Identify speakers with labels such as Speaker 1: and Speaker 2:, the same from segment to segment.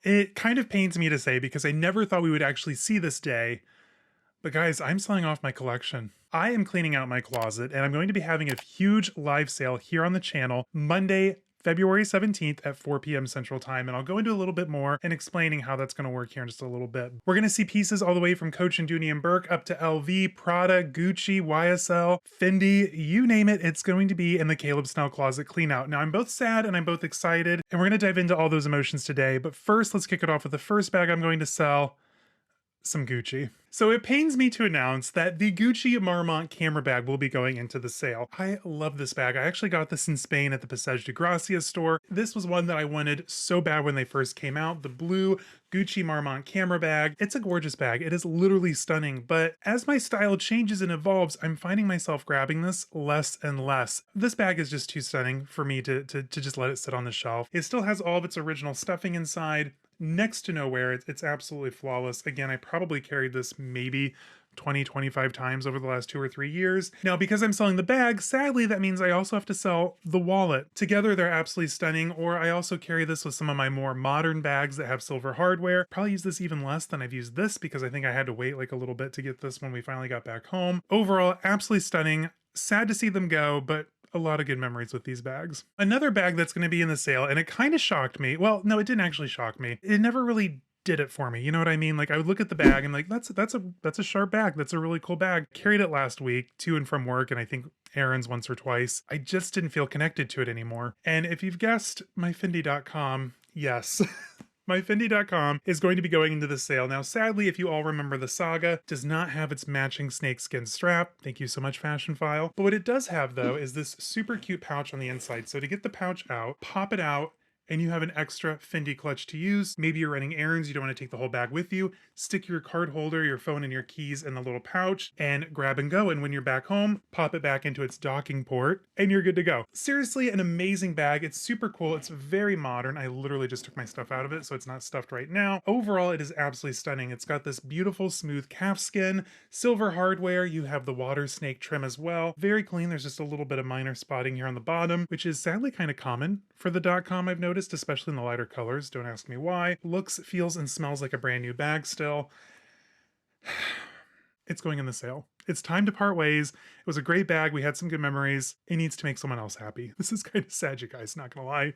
Speaker 1: It kind of pains me to say because I never thought we would actually see this day, but guys, I'm selling off my collection. I am cleaning out my closet and I'm going to be having a huge live sale here on the channel Monday, February 17th at 4 p.m. Central Time, and I'll go into a little bit more and explaining how that's going to work here in just a little bit. We're going to see pieces all the way from Coach and Dooney and Bourke up to LV, Prada, Gucci, YSL, Fendi, you name it, it's going to be in the Caleb Snell Closet clean out. Now, I'm both sad and I'm both excited, and we're going to dive into all those emotions today, but first, let's kick it off with the first bag I'm going to sell, some Gucci. So it pains me to announce that the Gucci Marmont camera bag will be going into the sale. I love this bag. I actually got this in Spain at the Passage de Gracia store. This was one that I wanted so bad when they first came out, the blue Gucci Marmont camera bag. It's a gorgeous bag. It is literally stunning, but as my style changes and evolves, I'm finding myself grabbing this less and less. This bag is just too stunning for me to just let it sit on the shelf. It still has all of its original stuffing inside. Next to nowhere. It's absolutely flawless. Again, I probably carried this maybe 20-25 times over the last 2 or 3 years. Now, because I'm selling the bag, sadly, that means I also have to sell the wallet. Together, they're absolutely stunning, or I also carry this with some of my more modern bags that have silver hardware. Probably use this even less than I've used this because I think I had to wait like a little bit to get this when we finally got back home. Overall, absolutely stunning. Sad to see them go, but a lot of good memories with these bags. Another bag that's going to be in the sale, and it kind of shocked me. Well, no, it didn't actually shock me. It never really did it for me. You know what I mean? Like I would look at the bag and like, that's a sharp bag. That's a really cool bag. Carried it last week to and from work, and I think errands once or twice. I just didn't feel connected to it anymore. And if you've guessed, my Fendi DotCom, yes. My Fendi DotCom is going to be going into the sale. Now, sadly, if you all remember the saga, does not have its matching snakeskin strap. Thank you so much, Fashion File. But what it does have, though, is this super cute pouch on the inside. So to get the pouch out, pop it out, and you have an extra Fendi clutch to use. Maybe you're running errands, you don't want to take the whole bag with you. Stick your card holder, your phone, and your keys in the little pouch and grab and go. And when you're back home, pop it back into its docking port and you're good to go. Seriously, an amazing bag. It's super cool. It's very modern. I literally just took my stuff out of it, so it's not stuffed right now. Overall, it is absolutely stunning. It's got this beautiful smooth calfskin, silver hardware. You have the water snake trim as well. Very clean. There's just a little bit of minor spotting here on the bottom, which is sadly kind of common for the .com, I've noticed, especially in the lighter colors. Don't ask me why. Looks, feels, and smells like a brand new bag still. It's going in the sale. It's time to part ways. It was a great bag. We had some good memories. It needs to make someone else happy. This is kind of sad, you guys, not gonna lie.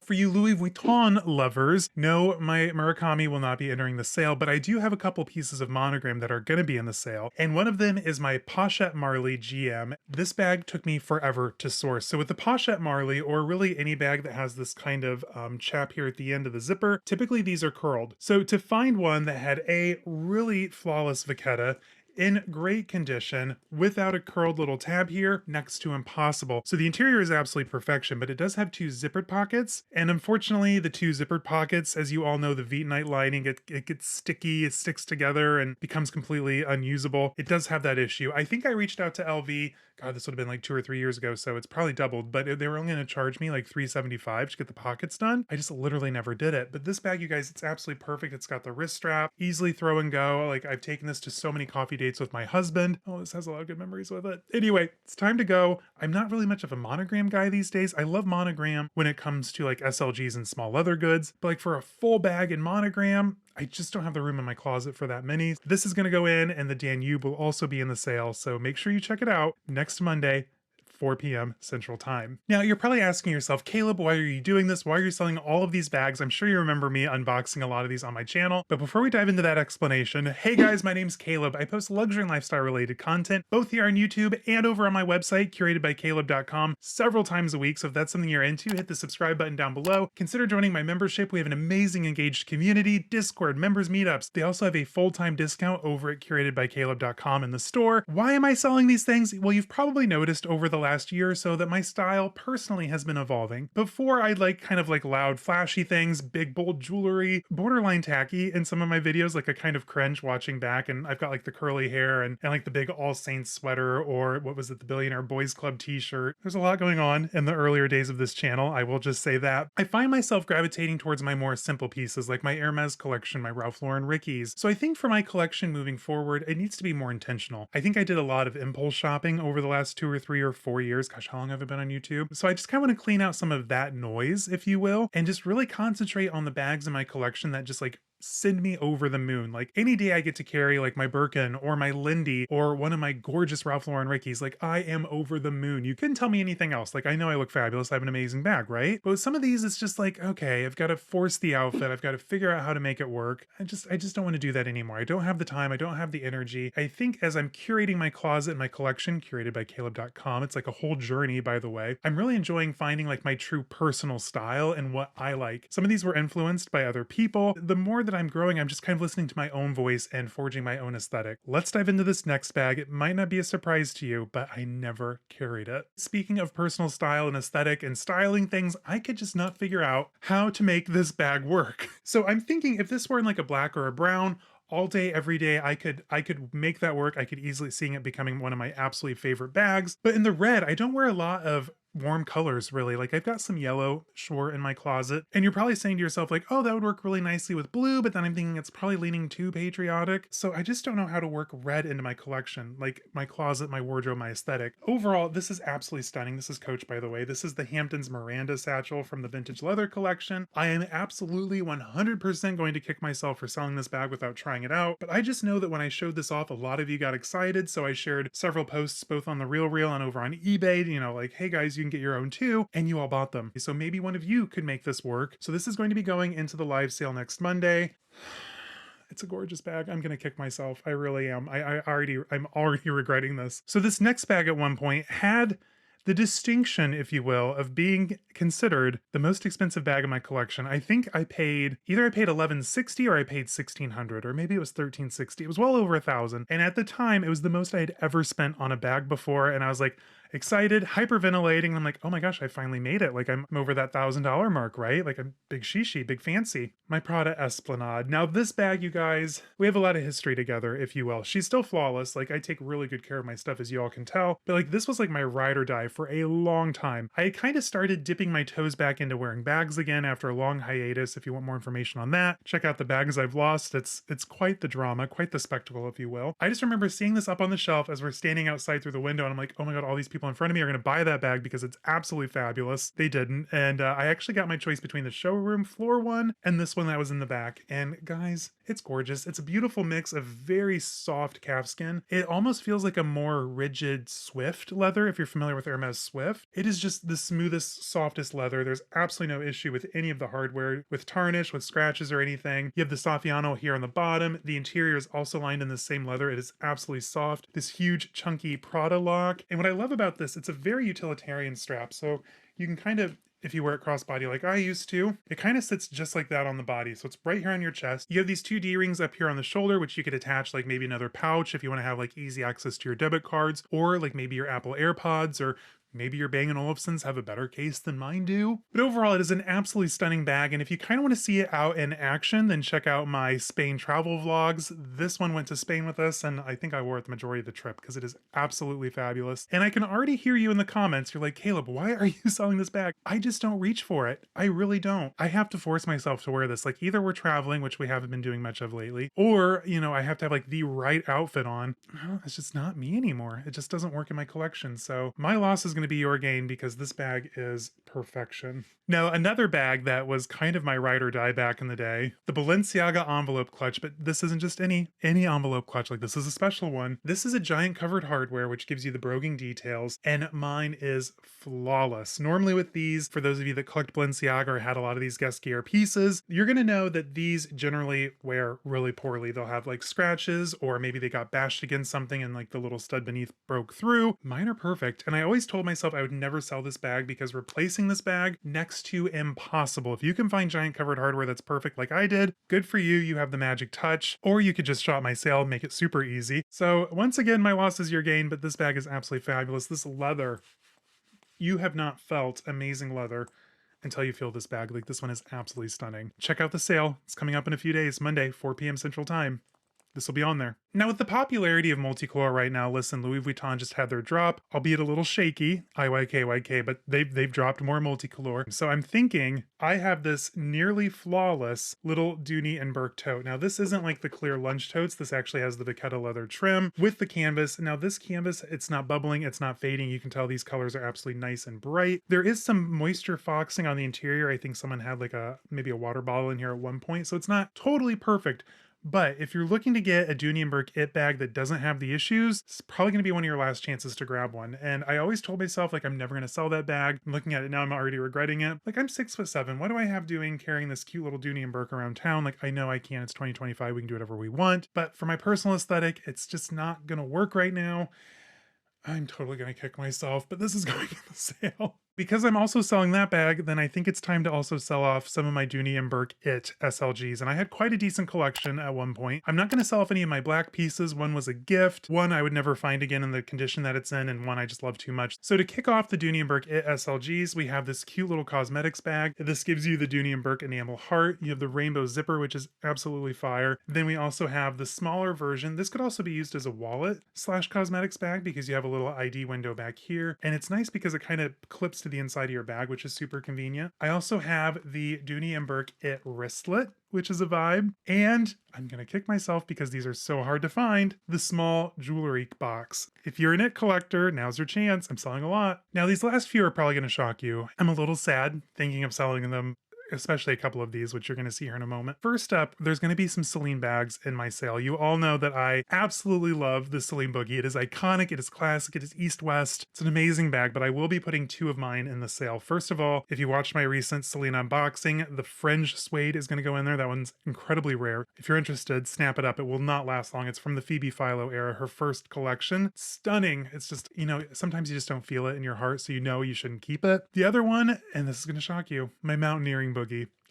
Speaker 1: For you Louis Vuitton lovers, no, my Murakami will not be entering the sale, but I do have a couple pieces of monogram that are going to be in the sale, and one of them is my Pochette Marley GM. This bag took me forever to source. So with the Pochette Marley, or really any bag that has this kind of chap here at the end of the zipper, typically these are curled. So to find one that had a really flawless vachetta, in great condition, without a curled little tab here, next to impossible. So the interior is absolutely perfection, but it does have 2 zippered pockets, and unfortunately the 2 zippered pockets, as you all know, the Vuitton lining, it gets sticky, it sticks together and becomes completely unusable. It does have that issue. I think I reached out to LV, God, this would have been like 2 or 3 years ago, so it's probably doubled, but they were only going to charge me like $375 to get the pockets done. I just literally never did it. But this bag, you guys, it's absolutely perfect. It's got the wrist strap, easily throw and go. Like I've taken this to so many coffee dates with my husband. Oh, this has a lot of good memories with it. Anyway, it's time to go. I'm not really much of a monogram guy these days. I love monogram when it comes to like SLGs and small leather goods, but like for a full bag in monogram, I just don't have the room in my closet for that many. This is going to go in, and the Danube will also be in the sale, so make sure you check it out next Monday, 4 p.m. Central Time. Now, you're probably asking yourself, Caleb, why are you doing this? Why are you selling all of these bags? I'm sure you remember me unboxing a lot of these on my channel. But before we dive into that explanation, hey guys, my name's Caleb. I post luxury and lifestyle related content, both here on YouTube and over on my website, curatedbycaleb.com, several times a week. So if that's something you're into, hit the subscribe button down below. Consider joining my membership. We have an amazing engaged community, Discord, members meetups. They also have a full-time discount over at curatedbycaleb.com in the store. Why am I selling these things? Well, you've probably noticed over the last year or so that my style personally has been evolving. Before, I'd like kind of like loud, flashy things, big, bold jewelry, borderline tacky in some of my videos, like I kind of cringe watching back, and I've got like the curly hair and like the big All Saints sweater, or what was it, the Billionaire Boys Club t-shirt. There's a lot going on in the earlier days of this channel, I will just say that. I find myself gravitating towards my more simple pieces, like my Hermes collection, my Ralph Lauren Rickies. So I think for my collection moving forward, it needs to be more intentional. I think I did a lot of impulse shopping over the last 2 or 3 or 4 4 years. Gosh, how long have I been on YouTube? So I just kind of want to clean out some of that noise, if you will, and just really concentrate on the bags in my collection that just like send me over the moon. Like any day I get to carry like my Birkin or my Lindy or one of my gorgeous Ralph Lauren Rickies, like I am over the moon. You couldn't tell me anything else. Like I know I look fabulous. I have an amazing bag, right? But with some of these, it's just like, okay, I've got to force the outfit. I've got to figure out how to make it work. I just don't want to do that anymore. I don't have the time. I don't have the energy. I think as I'm curating my closet and my collection, curated by Caleb.com, it's like a whole journey, by the way. I'm really enjoying finding like my true personal style and what I like. Some of these were influenced by other people. The more that I'm growing, I'm just kind of listening to my own voice and forging my own aesthetic. Let's dive into this next bag. It might not be a surprise to you, but I never carried it. Speaking of personal style and aesthetic and styling things, I could just not figure out how to make this bag work. So I'm thinking if this were in like a black or a brown, all day, every day, I could make that work. I could easily see it becoming one of my absolutely favorite bags. But in the red, I don't wear a lot of warm colors really. Like I've got some yellow sure in my closet, and you're probably saying to yourself like, oh, that would work really nicely with blue, but then I'm thinking it's probably leaning too patriotic. So I just don't know how to work red into my collection, like my closet, my wardrobe, my aesthetic. Overall, this is absolutely stunning. This is Coach, by the way. This is the Hamptons Miranda satchel from the vintage leather collection. I am absolutely 100% going to kick myself for selling this bag without trying it out, but I just know that when I showed this off, a lot of you got excited, so I shared several posts both on the RealReal and over on eBay, you know, like, hey guys, you can get your own too, and you all bought them. So maybe one of you could make this work. So this is going to be going into the live sale next Monday. It's a gorgeous bag. I'm gonna kick myself. I really am. I'm already regretting this. So this next bag at one point had the distinction, if you will, of being considered the most expensive bag in my collection. I think I paid $1160 or I paid $1600, or maybe it was $1360. It was well over $1,000. And at the time, it was the most I had ever spent on a bag before. And I was like, excited, hyperventilating. I'm like, oh my gosh, I finally made it. Like I'm over that $1,000 mark, right? Like I'm big shishi, big fancy. My Prada Esplanade. Now this bag, you guys, we have a lot of history together, if you will. She's still flawless. Like I take really good care of my stuff, as you all can tell. But like this was like my ride or die for a long time. I kind of started dipping my toes back into wearing bags again after a long hiatus. If you want more information on that, check out the bags I've lost. It's quite the drama, quite the spectacle, if you will. I just remember seeing this up on the shelf as we're standing outside through the window, and I'm like, oh my God, all these people in front of me are going to buy that bag because it's absolutely fabulous. They didn't. And I actually got my choice between the showroom floor one and this one that was in the back. And guys, it's gorgeous. It's a beautiful mix of very soft calfskin. It almost feels like a more rigid Swift leather, if you're familiar with Hermes Swift. It is just the smoothest, softest leather. There's absolutely no issue with any of the hardware, with tarnish, with scratches or anything. You have the Saffiano here on the bottom. The interior is also lined in the same leather. It is absolutely soft. This huge, chunky Prada lock. And what I love about this, it's a very utilitarian strap. So you can kind of, if you wear it crossbody like I used to, it kind of sits just like that on the body. So it's right here on your chest. You have these two D-rings up here on the shoulder, which you could attach like maybe another pouch if you want to have like easy access to your debit cards, or like maybe your Apple AirPods, or maybe your Bang & Olufsen's have a better case than mine do. But overall, it is an absolutely stunning bag, and if you kind of want to see it out in action, then check out my Spain travel vlogs. This one went to Spain with us, and I think I wore it the majority of the trip because it is absolutely fabulous. And I can already hear you in the comments. You're like, Caleb, why are you selling this bag? I just don't reach for it. I really don't. I have to force myself to wear this. Like either we're traveling, which we haven't been doing much of lately, or, you know, I have to have like the right outfit on. Well, it's just not me anymore. It just doesn't work in my collection. So my loss is going to be your gain because this bag is perfection. Now, another bag that was kind of my ride or die back in the day, the Balenciaga envelope clutch, but this isn't just any envelope clutch. Like this is a special one. This is a giant covered hardware, which gives you the broguing details, and mine is flawless. Normally with these, for those of you that collect Balenciaga or had a lot of these guest gear pieces, you're going to know that these generally wear really poorly. They'll have like scratches, or maybe they got bashed against something and like the little stud beneath broke through. Mine are perfect. And I always told myself I would never sell this bag because replacing this bag, next to impossible. If you can find giant covered hardware that's perfect like I did, good for you. You have the magic touch, or you could just shop my sale and make it super easy. So once again, my loss is your gain, but this bag is absolutely fabulous. This leather, you have not felt amazing leather until you feel this bag. Like this one is absolutely stunning. Check out the sale. It's coming up in a few days, Monday, 4 p.m. Central Time. this will be on there. Now, with the popularity of multicolor right now, listen, Louis Vuitton just had their drop, albeit a little shaky, IYKYK, but they've dropped more multicolor. So I'm thinking I have this nearly flawless little Dooney and Bourke tote. Now, this isn't like the clear lunch totes. This actually has the Vachetta leather trim with the canvas. Now, this canvas, it's not bubbling, it's not fading. You can tell these colors are absolutely nice and bright. There is some moisture foxing on the interior. I think someone had like maybe a water bottle in here at one point, so it's not totally perfect. But if you're looking to get a Dooney and Bourke it bag that doesn't have the issues, it's probably going to be one of your last chances to grab one. And I always told myself, like, I'm never going to sell that bag. I'm looking at it now, I'm already regretting it. Like, I'm 6'7". What do I have doing carrying this cute little Dooney and Bourke around town? Like, I know I can. It's 2025. We can do whatever we want. But for my personal aesthetic, it's just not going to work right now. I'm totally going to kick myself, but this is going in the sale. Because I'm also selling that bag, then I think it's time to also sell off some of my Dooney and Bourke SLGs. And I had quite a decent collection at one point. I'm not going to sell off any of my black pieces. One was a gift. One I would never find again in the condition that it's in, and one I just love too much. So to kick off the Dooney and Bourke SLGs, we have this cute little cosmetics bag. This gives you the Dooney and Bourke enamel heart. You have the rainbow zipper, which is absolutely fire. Then we also have the smaller version. This could also be used as a wallet / cosmetics bag because you have a little ID window back here. And it's nice because it kind of clips to the inside of your bag, which is super convenient. I also have the Dooney and Bourke wristlet, which is a vibe. And I'm gonna kick myself because these are so hard to find, the small jewelry box. If you're an it collector, now's your chance. I'm selling a lot. Now, these last few are probably gonna shock you. I'm a little sad thinking of selling them, especially a couple of these, which you're going to see here in a moment. First up, there's going to be some Celine bags in my sale. You all know that I absolutely love the Celine Boogie. It is iconic, it is classic, it is east-west. It's an amazing bag, but I will be putting two of mine in the sale. First of all, if you watched my recent Celine unboxing, the fringe suede is going to go in there. That one's incredibly rare. If you're interested, snap it up. It will not last long. It's from the Phoebe Philo era, her first collection. Stunning. It's just, sometimes you just don't feel it in your heart, so you know you shouldn't keep it. The other one, and this is going to shock you, my mountaineering Boogie.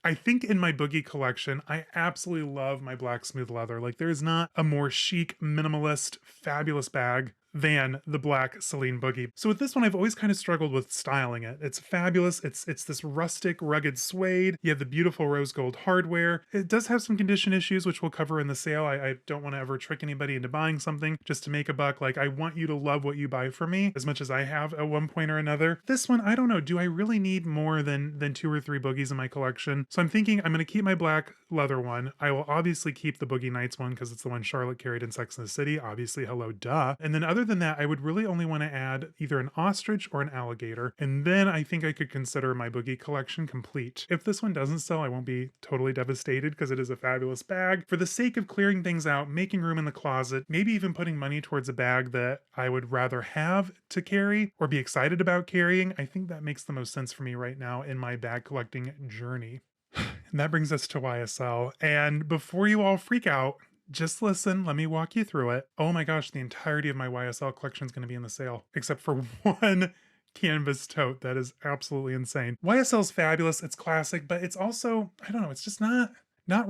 Speaker 1: I think in my Boogie collection, I absolutely love my black smooth leather. Like, there is not a more chic, minimalist, fabulous bag than the black Celine Boogie. So with this one, I've always kind of struggled with styling it. It's fabulous. It's this rustic, rugged suede. You have the beautiful rose gold hardware. It does have some condition issues, which we'll cover in the sale. I don't want to ever trick anybody into buying something just to make a buck. Like, I want you to love what you buy from me as much as I have at one point or another. This one, I don't know. Do I really need more than 2 or 3 Boogies in my collection? So I'm thinking I'm going to keep my black leather one. I will obviously keep the Boogie Nights one because it's the one Charlotte carried in Sex and the City. Obviously, hello, duh. And then other than that, I would really only want to add either an ostrich or an alligator, and then I think I could consider my Boogie collection complete. If this one doesn't sell, I won't be totally devastated because it is a fabulous bag. For the sake of clearing things out, making room in the closet, maybe even putting money towards a bag that I would rather have to carry or be excited about carrying, I think that makes the most sense for me right now in my bag collecting journey. And that brings us to YSL. And before you all freak out, just listen, let me walk you through it. Oh my gosh, the entirety of my YSL collection is going to be in the sale, except for one canvas tote. That is absolutely insane. YSL's fabulous, it's classic, but it's also, I don't know, it's just not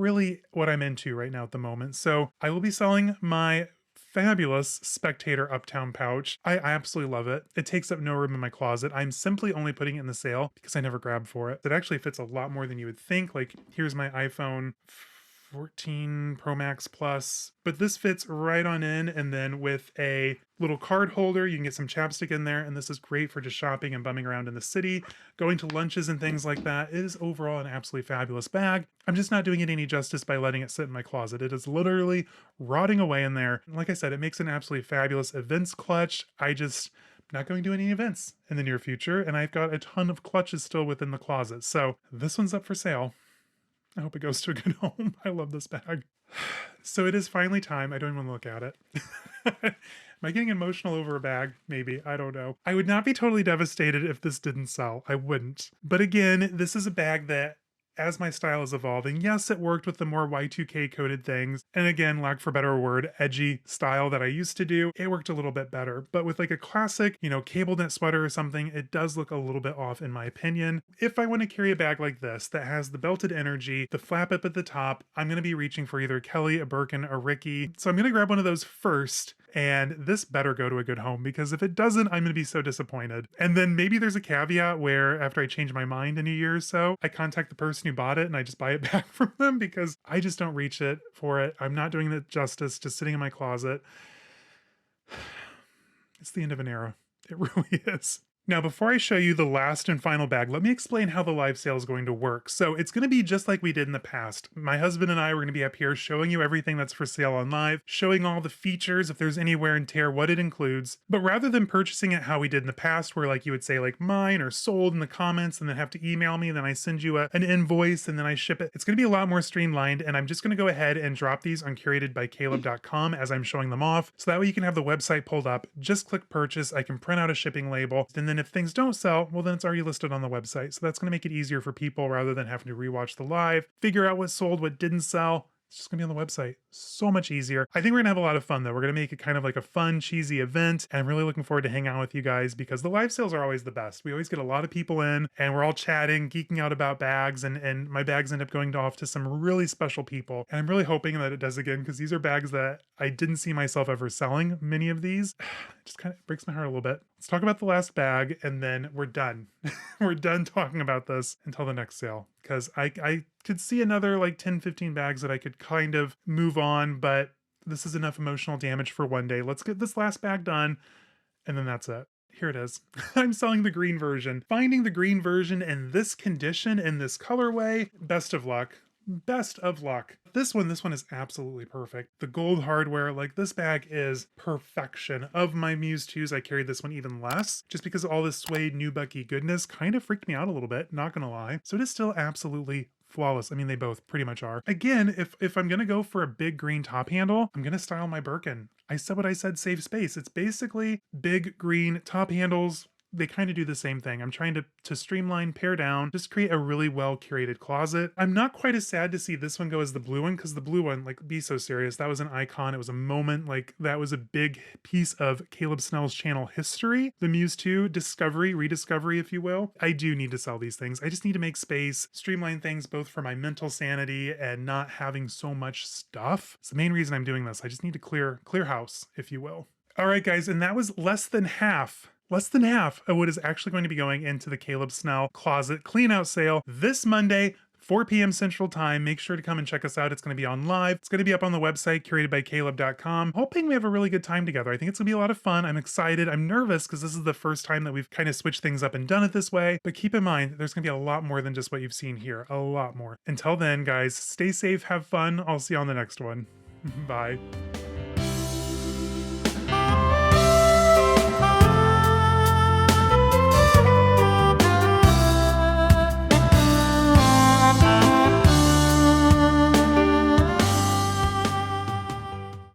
Speaker 1: really what I'm into right now at the moment. So I will be selling my fabulous Spectator Uptown Pouch. I absolutely love it. It takes up no room in my closet. I'm simply only putting it in the sale because I never grabbed for it. It actually fits a lot more than you would think. Like, here's my iPhone 14 Pro Max Plus, but this fits right on in, and then with a little card holder, you can get some chapstick in there, and this is great for just shopping and bumming around in the city, going to lunches and things like that. It is overall an absolutely fabulous bag. I'm just not doing it any justice by letting it sit in my closet. It is literally rotting away in there. And like I said, it makes an absolutely fabulous events clutch. Not going to any events in the near future, and I've got a ton of clutches still within the closet. So this one's up for sale. I hope it goes to a good home. I love this bag. So it is finally time. I don't even look at it. Am I getting emotional over a bag? Maybe. I don't know. I would not be totally devastated if this didn't sell. I wouldn't. But again, this is a bag that, as my style is evolving, yes, it worked with the more Y2K coded things. And again, lack for a better word, edgy style that I used to do, it worked a little bit better. But with like a classic, cable knit sweater or something, it does look a little bit off in my opinion. If I want to carry a bag like this that has the belted energy, the flap up at the top, I'm going to be reaching for either a Kelly, a Birkin, a Ricky. So I'm going to grab one of those first. and this better go to a good home, because if it doesn't, I'm gonna be so disappointed. And then maybe there's a caveat where after I change my mind in a year or so, I contact the person who bought it and I just buy it back from them, because I just don't reach it for it. I'm not doing it justice, just sitting in my closet. It's the end of an era. It really is. Now, before I show you the last and final bag, let me explain how the live sale is going to work. So it's going to be just like we did in the past. My husband and I were going to be up here showing you everything that's for sale on live, showing all the features, if there's any wear and tear, what it includes. But rather than purchasing it how we did in the past, where like you would say like mine or sold in the comments and then have to email me, then I send you an invoice and then I ship it. It's going to be a lot more streamlined, and I'm just going to go ahead and drop these on curatedbycaleb.com as I'm showing them off. So that way you can have the website pulled up, just click purchase. I can print out a shipping label, and then if things don't sell, well, then it's already listed on the website. So that's going to make it easier for people rather than having to rewatch the live, figure out what sold, what didn't sell. It's just gonna be on the website. So much easier. I think we're gonna have a lot of fun though. We're gonna make it kind of like a fun, cheesy event. And I'm really looking forward to hang out with you guys, because the live sales are always the best. We always get a lot of people in and we're all chatting, geeking out about bags, and my bags end up going off to some really special people. And I'm really hoping that it does again, because these are bags that I didn't see myself ever selling, many of these. It just kind of breaks my heart a little bit. Let's talk about the last bag and then we're done. We're done talking about this until the next sale, because I could see another like 10, 15 bags that I could kind of move on, but this is enough emotional damage for one day. Let's get this last bag done and then that's it. Here it is. I'm selling the green version. Finding the green version in this condition, in this colorway, best of luck. Best of luck. This one is absolutely perfect. The gold hardware, like this bag is perfection. Of my Muse 2s, I carried this one even less, just because all this suede nubucky goodness kind of freaked me out a little bit, not gonna lie. So it is still absolutely flawless. I mean, they both pretty much are. Again, if I'm gonna go for a big green top handle, I'm gonna style my Birkin. I said what I said, save space. It's basically big green top handles. They kind of do the same thing. I'm trying to streamline, pare down, just create a really well curated closet. I'm not quite as sad to see this one go as the blue one, because the blue one, like, be so serious. That was an icon. It was a moment. Like, that was a big piece of Caleb Snell's channel history. The Muse 2 discovery, rediscovery, if you will. I do need to sell these things. I just need to make space, streamline things both for my mental sanity and not having so much stuff. It's the main reason I'm doing this. I just need to clear house, if you will. All right, guys, and that was less than half of what is actually going to be going into the Caleb Snell Closet Clean Out Sale this Monday, 4 p.m. Central Time. Make sure to come and check us out. It's going to be on live. It's going to be up on the website, curatedbycaleb.com. Hoping we have a really good time together. I think it's going to be a lot of fun. I'm excited. I'm nervous because this is the first time that we've kind of switched things up and done it this way. But keep in mind, there's going to be a lot more than just what you've seen here. A lot more. Until then, guys, stay safe, have fun. I'll see you on the next one. Bye.